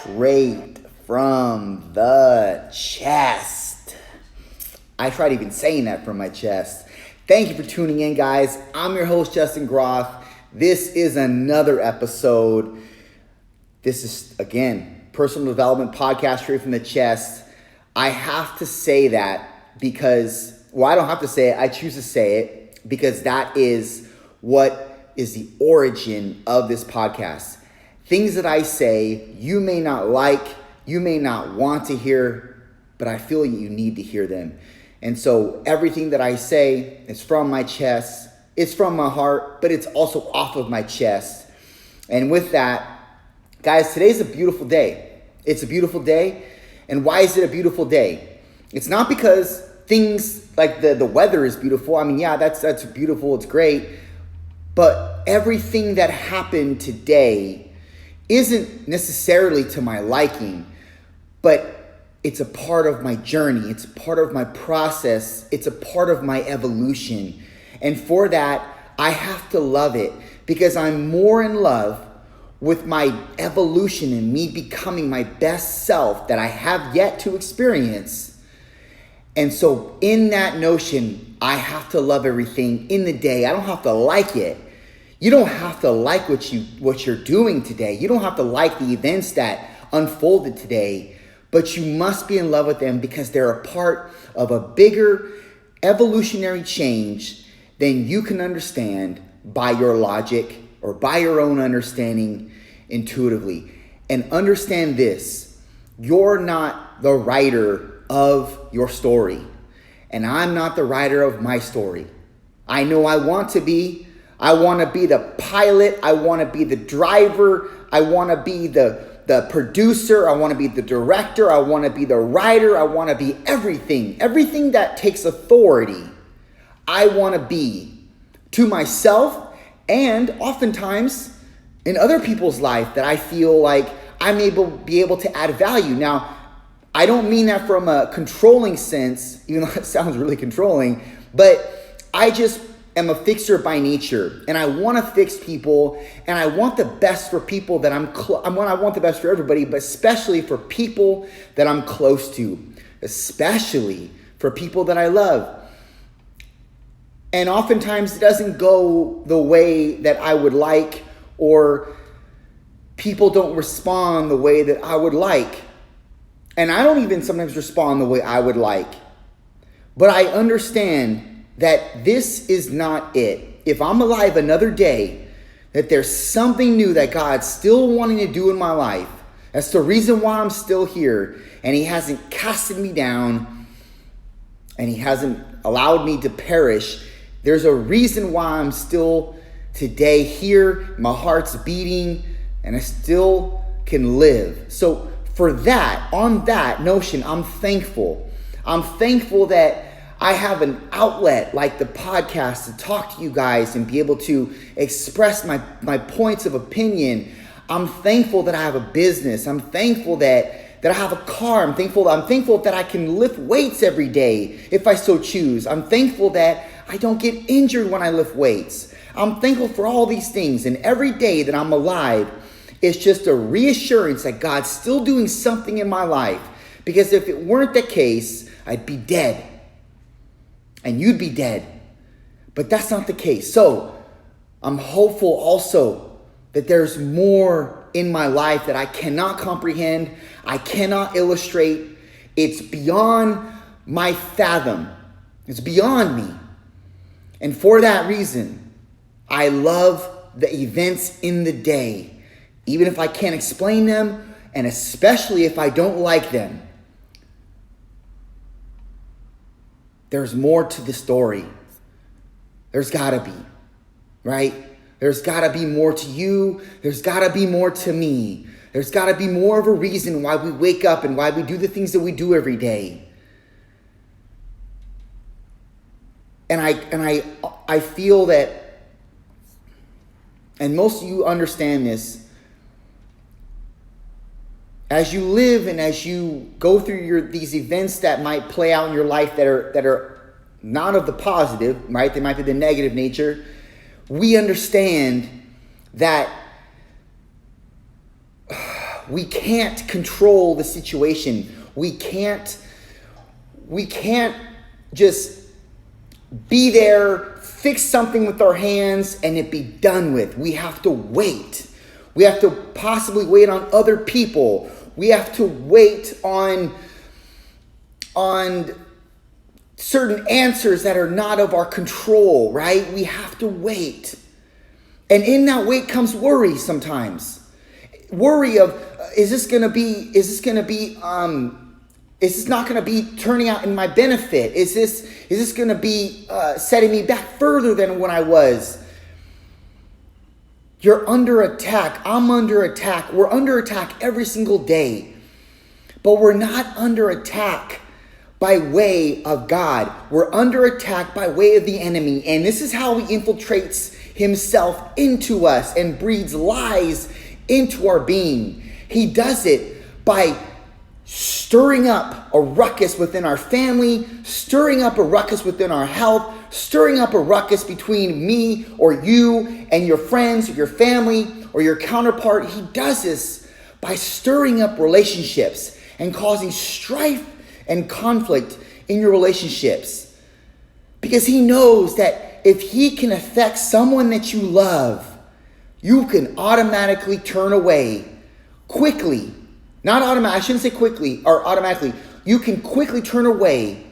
Straight from the chest. I tried even saying that from my chest. Thank you for tuning in, guys. I'm your host, Justin Groff. This is another episode. This is, again, personal development podcast straight from the chest. I have to say that because, well, I don't have to say it. I choose to say it because that is what is the origin of this podcast. Things that I say, you may not like, you may not want to hear, but I feel you need to hear them. And so everything that I say is from my chest, it's from my heart, but it's also off of my chest. And with that, guys, today's a beautiful day. It's a beautiful day. And why is it a beautiful day? It's not because things like the weather is beautiful. I mean, yeah, that's beautiful. It's great. But everything that happened today isn't necessarily to my liking, but it's a part of my journey. It's a part of my process. It's a part of my evolution. And for that, I have to love it because I'm more in love with my evolution and me becoming my best self that I have yet to experience. And so in that notion, I have to love everything in the day. I don't have to like it. You don't have to like what you're doing today. You don't have to like the events that unfolded today, but you must be in love with them because they're a part of a bigger evolutionary change than you can understand by your logic or by your own understanding intuitively. And understand this, you're not the writer of your story, and I'm not the writer of my story. I know I want to be. I want to be the pilot. I want to be the driver. I want to be the producer. I want to be the director. I want to be the writer. I want to be everything. Everything that takes authority, I want to be to myself and oftentimes in other people's life that I feel like I'm be able to add value. Now, I don't mean that from a controlling sense, even though it sounds really controlling, but I just am a fixer by nature, and I want to fix people, and I want the best for people that I want the best for everybody, but especially for people that I'm close to, especially for people that I love. And oftentimes it doesn't go the way that I would like, or people don't respond the way that I would like. And I don't even sometimes respond the way I would like. But I understand that this is not it. If I'm alive another day, that there's something new that God's still wanting to do in my life. That's the reason why I'm still here. And He hasn't casted me down, and He hasn't allowed me to perish. There's a reason why I'm still today here. My heart's beating, and I still can live. So for that, on that notion, I'm thankful. I'm thankful that I have an outlet like the podcast to talk to you guys and be able to express my points of opinion. I'm thankful that I have a business. I'm thankful that I have a car. I'm thankful that I can lift weights every day if I so choose. I'm thankful that I don't get injured when I lift weights. I'm thankful for all these things. And every day that I'm alive, it's just a reassurance that God's still doing something in my life. Because if it weren't the case, I'd be dead. And you'd be dead. But that's not the case. So I'm hopeful also that there's more in my life that I cannot comprehend. I cannot illustrate. It's beyond my fathom. It's beyond me. And for that reason, I love the events in the day, even if I can't explain them, and especially if I don't like them. There's more to the story. There's gotta be, right? There's gotta be more to you. There's gotta be more to me. There's gotta be more of a reason why we wake up and why we do the things that we do every day. And I feel that, and most of you understand this, as you live and as you go through these events that might play out in your life that are not of the positive, right? They might be the negative nature. We understand that We can't control the situation. We can't just be there, fix something with our hands, and it be done with. We have to wait. We have to possibly wait on other people. We have to wait on certain answers that are not of our control, right? We have to wait. And in that wait comes worry sometimes. Worry of, is this not going to be turning out in my benefit? Is this going to be setting me back further than when I was? You're under attack. I'm under attack. We're under attack every single day. But we're not under attack by way of God. We're under attack by way of the enemy. And this is how he infiltrates himself into us and breathes lies into our being. He does it by stirring up a ruckus within our family, stirring up a ruckus within our health, stirring up a ruckus between me or you and your friends or your family or your counterpart. He does this by stirring up relationships and causing strife and conflict in your relationships. Because he knows that if he can affect someone that you love, you can automatically turn away quickly. Not automatically, I shouldn't say quickly or automatically. You can quickly turn away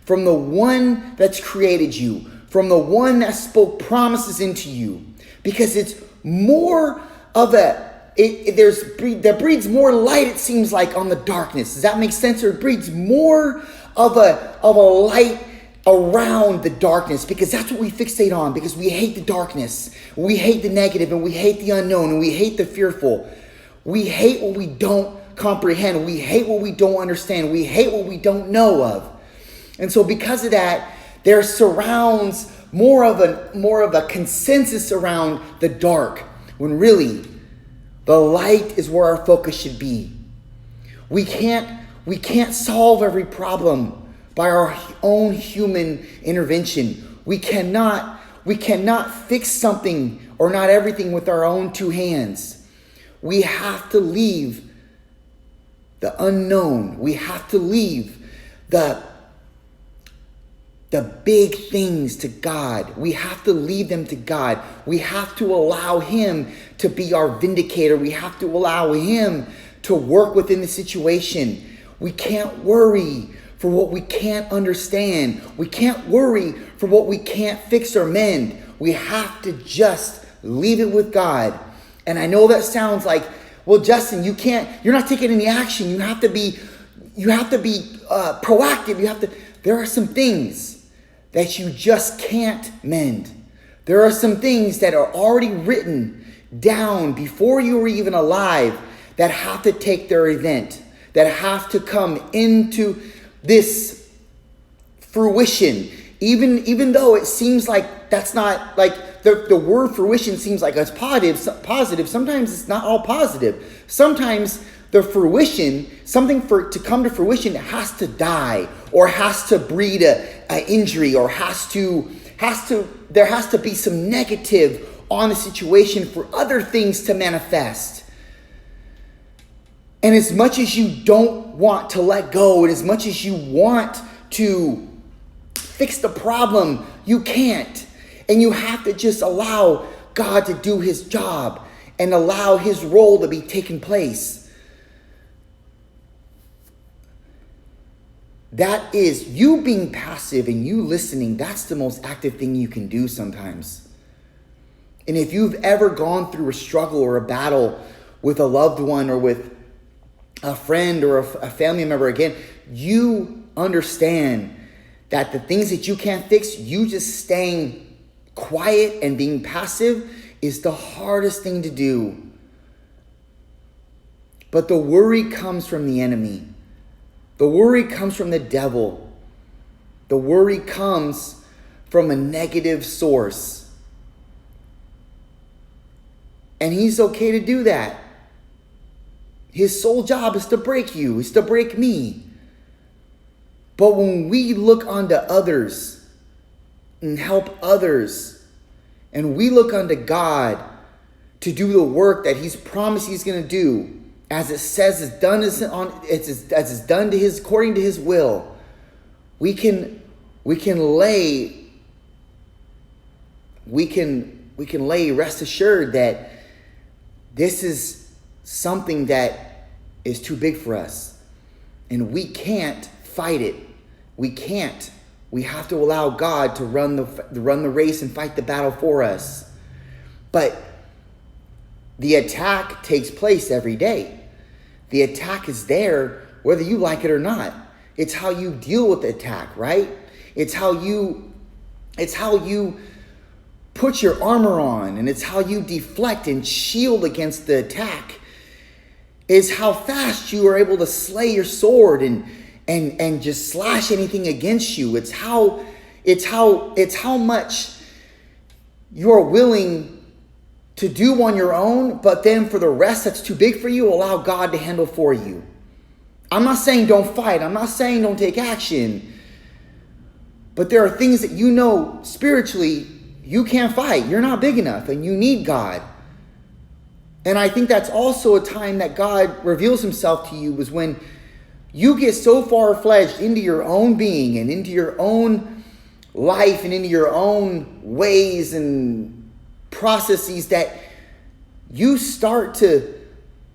from the one that's created you, from the one that spoke promises into you. Because it's more of that breeds more light, it seems like, on the darkness. Does that make sense? Or it breeds more of a light around the darkness, because that's what we fixate on, because we hate the darkness. We hate the negative, and we hate the unknown, and we hate the fearful. We hate what we don't comprehend. We hate what we don't understand. We hate what we don't know of. And so because of that, there surrounds more of a consensus around the dark, when really the light is where our focus should be. We can't solve every problem by our own human intervention. We cannot fix something or not everything with our own two hands. We have to leave the unknown. We have to leave the big things to God. We have to leave them to God. We have to allow him to be our vindicator. We have to allow him to work within the situation. We can't worry for what we can't understand. We can't worry for what we can't fix or mend. We have to just leave it with God. And I know that sounds like, well, Justin, you're not taking any action. You have to be proactive. There are some things that you just can't mend. There are some things that are already written down before you were even alive that have to take their event, that have to come into this fruition. Even though it seems like that's not, like the word fruition seems like it's positive. Sometimes it's not all positive. Sometimes the fruition, something to come to fruition, has to die or has to breed a injury or there has to be some negative on the situation for other things to manifest. And as much as you don't want to let go, and as much as you want to fix the problem, you can't. And you have to just allow God to do his job and allow his role to be taken place. That is, you being passive and you listening, that's the most active thing you can do sometimes. And if you've ever gone through a struggle or a battle with a loved one or with a friend or a family member, again, you understand that the things that you can't fix, you just staying quiet and being passive is the hardest thing to do. But the worry comes from the enemy. The worry comes from the devil. The worry comes from a negative source. And he's okay to do that. His sole job is to break you, is to break me. But when we look unto others and help others, and we look unto God to do the work that he's promised he's going to do, as it says, it's done as it's done to his according to his will. We can lay rest assured that this is something that is too big for us, and we can't fight it. We can't. We have to allow God to run the race and fight the battle for us. But the attack takes place every day. The attack is there whether you like it or not. It's how you deal with the attack, right? It's how you put your armor on, and it's how you deflect and shield against the attack. Is how fast you are able to slay your sword and just slash anything against you. It's how much you're willing to do on your own, but then for the rest that's too big for you, allow God to handle for you. I'm not saying don't fight. I'm not saying don't take action. But there are things that you know spiritually you can't fight. You're not big enough and you need God. And I think that's also a time that God reveals himself to you, was when you get so far-fledged into your own being and into your own life and into your own ways and processes that you start to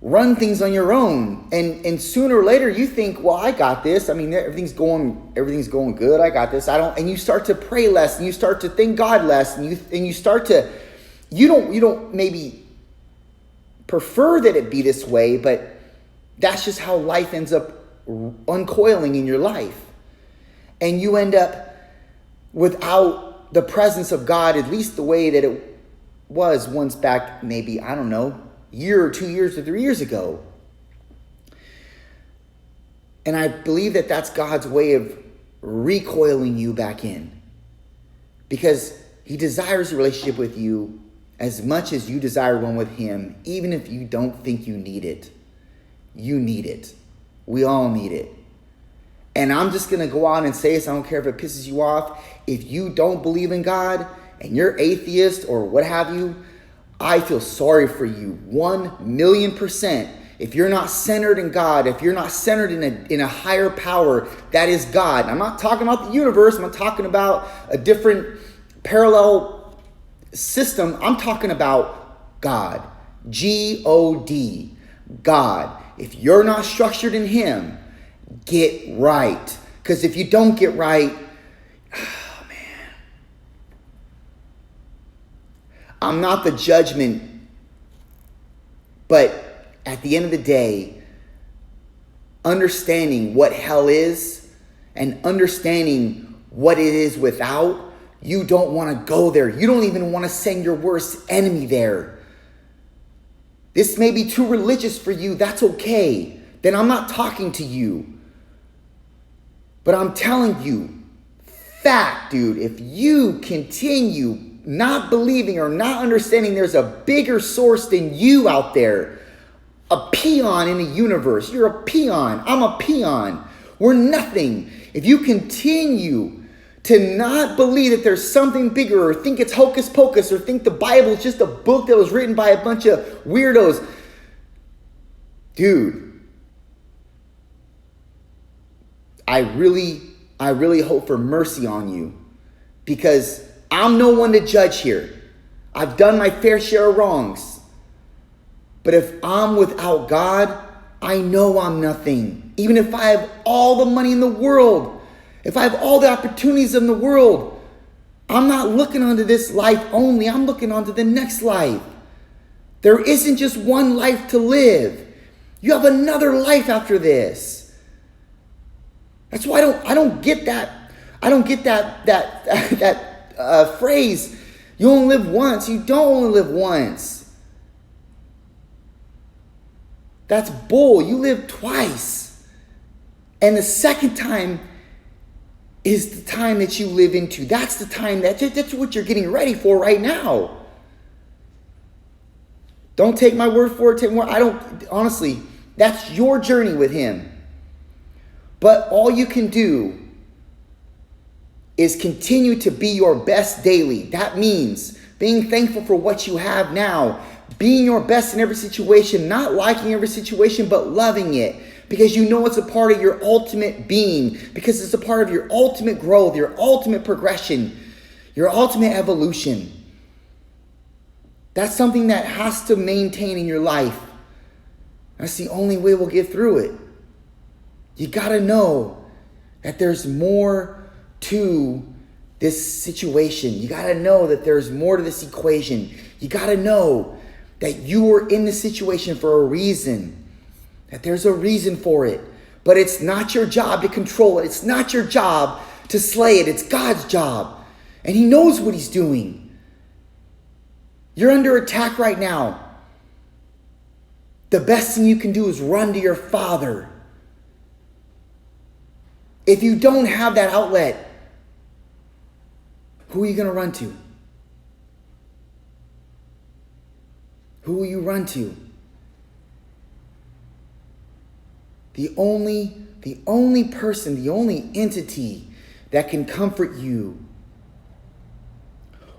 run things on your own. And sooner or later you think, well, I got this. I mean, everything's going good. I got this. And you start to pray less, and you start to thank God less, and you start to, you don't maybe prefer that it be this way, but that's just how life ends up uncoiling in your life. And you end up without the presence of God, at least the way that it was once back, maybe, I don't know, year or 2 years or 3 years ago. And I believe that that's God's way of recoiling you back in, because he desires a relationship with you as much as you desire one with him, even if you don't think you need it. You need it. We all need it. And I'm just going to go on and say this. I don't care if it pisses you off. If you don't believe in God and you're atheist or what have you, I feel sorry for you 1,000,000%. If you're not centered in God, if you're not centered in a higher power that is God. I'm not talking about the universe. I'm not talking about a different parallel system. I'm talking about God. G-O-D. God. If you're not structured in him, get right. Because if you don't get right, oh man. I'm not the judgment, but at the end of the day, understanding what hell is and understanding what it is without, you don't want to go there. You don't even want to send your worst enemy there. This may be too religious for you. That's okay. Then I'm not talking to you. But I'm telling you, fact, dude, if you continue not believing or not understanding there's a bigger source than you out there, a peon in the universe. You're a peon. I'm a peon. We're nothing. If you continue to not believe that there's something bigger, or think it's hocus pocus, or think the Bible is just a book that was written by a bunch of weirdos. Dude, I really hope for mercy on you, because I'm no one to judge here. I've done my fair share of wrongs. But if I'm without God, I know I'm nothing. Even if I have all the money in the world, if I have all the opportunities in the world, I'm not looking onto this life only. I'm looking onto the next life. There isn't just one life to live. You have another life after this. That's why I don't get that. I don't get that phrase. You only live once. You don't only live once. That's bull. You live twice. And the second time is the time that you live into. That's the time, that's what you're getting ready for right now. Don't take my word for it. Honestly, that's your journey with him. But all you can do is continue to be your best daily. That means being thankful for what you have now, being your best in every situation, not liking every situation, but loving it. Because you know it's a part of your ultimate being. Because it's a part of your ultimate growth, your ultimate progression, your ultimate evolution. That's something that has to maintain in your life. That's the only way we'll get through it. You got to know that there's more to this situation. You got to know that there's more to this equation. You got to know that you were in this situation for a reason. That there's a reason for it. But it's not your job to control it. It's not your job to slay it. It's God's job. And He knows what He's doing. You're under attack right now. The best thing you can do is run to your Father. If you don't have that outlet, who are you going to run to? Who will you run to? The only person, the only entity that can comfort you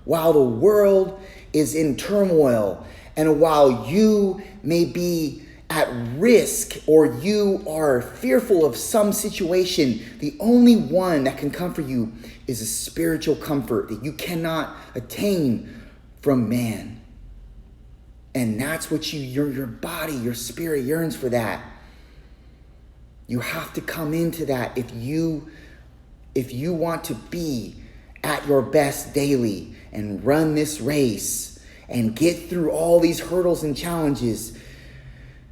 while the world is in turmoil and while you may be at risk or you are fearful of some situation, the only one that can comfort you is a spiritual comfort that you cannot attain from man. And that's what your body, your spirit yearns for that. You have to come into that if you want to be at your best daily and run this race and get through all these hurdles and challenges.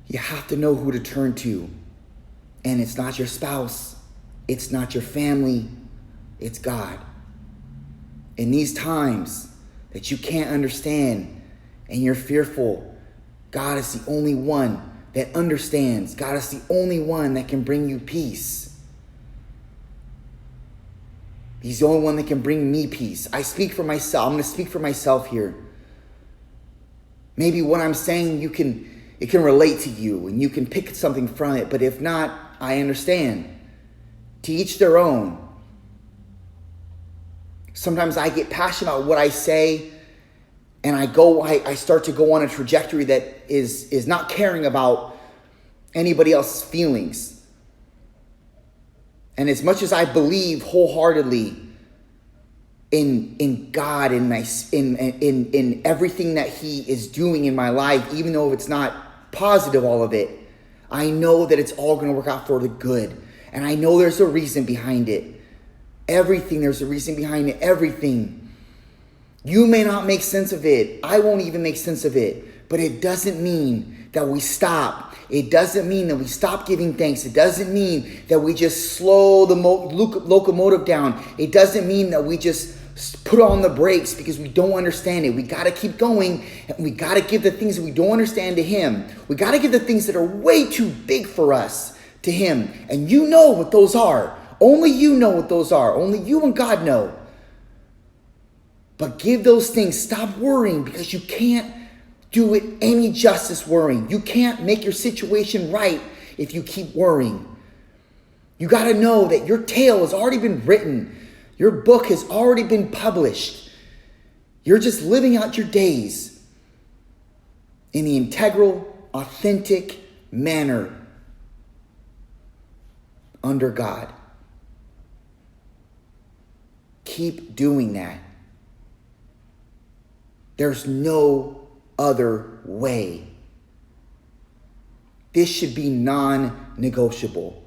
You have to know who to turn to. And it's not your spouse. It's not your family. It's God. In these times that you can't understand and you're fearful, God is the only one that understands. God is the only one that can bring you peace. He's the only one that can bring me peace. I speak for myself. I'm going to speak for myself here. Maybe what I'm saying it can relate to you and you can pick something from it. But if not, I understand. To each their own. Sometimes I get passionate about what I say and I start to go on a trajectory that is not caring about anybody else's feelings. And as much as I believe wholeheartedly in God and in everything that He is doing in my life, even though it's not positive, all of it, I know that it's all going to work out for the good. And I know there's a reason behind it. Everything, there's a reason behind it. Everything. You may not make sense of it. I won't even make sense of it. But it doesn't mean that we stop. It doesn't mean that we stop giving thanks. It doesn't mean that we just slow the locomotive down. It doesn't mean that we just put on the brakes because we don't understand it. We got to keep going, and we got to give the things that we don't understand to Him. We got to give the things that are way too big for us to Him. And you know what those are. Only you know what those are. Only you and God know. But give those things. Stop worrying, because you can't do it any justice worrying. You can't make your situation right if you keep worrying. You got to know that your tale has already been written. Your book has already been published. You're just living out your days in the integral, authentic manner under God. Keep doing that. There's no other way. This should be non-negotiable.